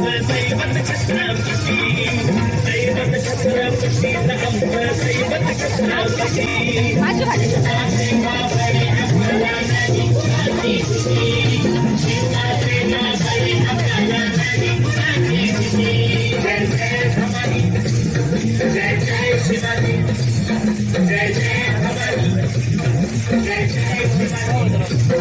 दैवत छत्रपती दैवत छत्रपती दैवत छत्रपती जय जय शिवाजी जय जय भवानी जय जय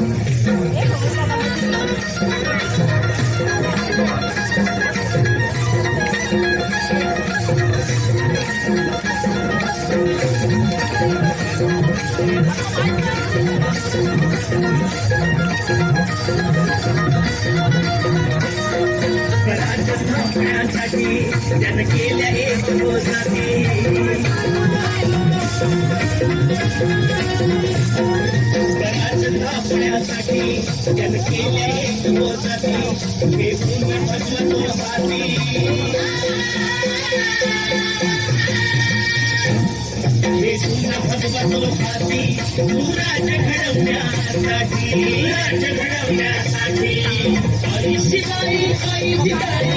राजधान्यासाठी जन केल्या एक रोजाती राजधान्यासाठी जन केल्या एक रोजाती हे भूमी भगवतो हाती हे भूमी भगवतो हाती राज घडवण्यासाठी आई शिवाई आई जिजाई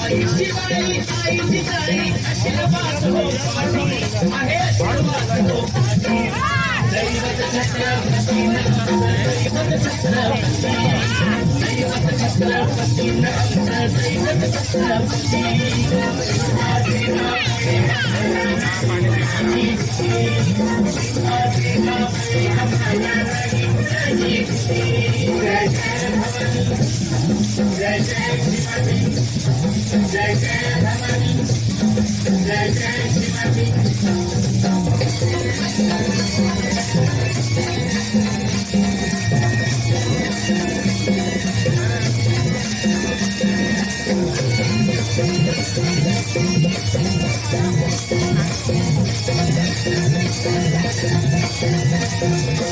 आई शिवाई आई जिजाई आशीर्वाद हो पाठी आहे आशीर्वाद हो पाठी दैवत छत्रपती दैवत छत्रपती दैवत छत्रपती दैवत छत्रपती जय जय शिवाजी जय जय भवानी जय जय शिवाजी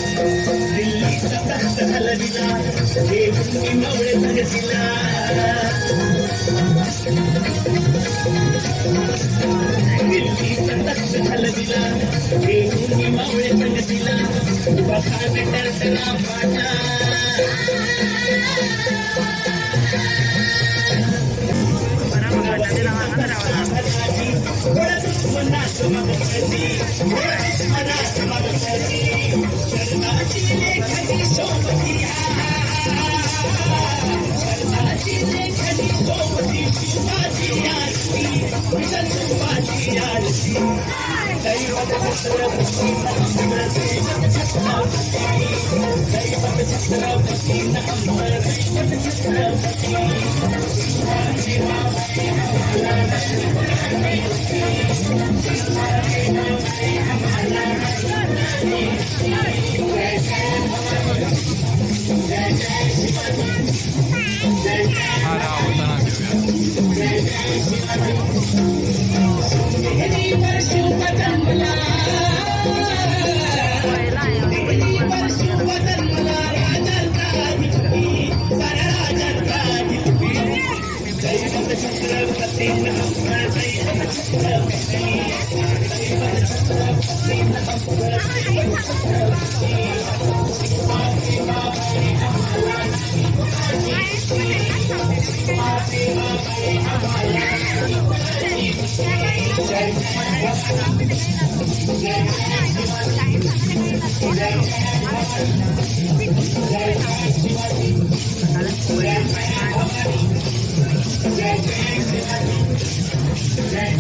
दिल्लीचा तख्त हलविला देऊनी मावळे धरसिला दिल्लीचा तख्त हलविला देऊनी मावळे धरसिला बखाने टरटरा फाटा मनात मगती मनात मगती शरणाची लेखनी सोबतिया शरणाची लेखनी सोबती शिवाजी आरती शिवाजी आरती दैवत छत्रपती दैवत छत्रपती दैवत छत्रपती दैवत छत्रपती शिवाजी जय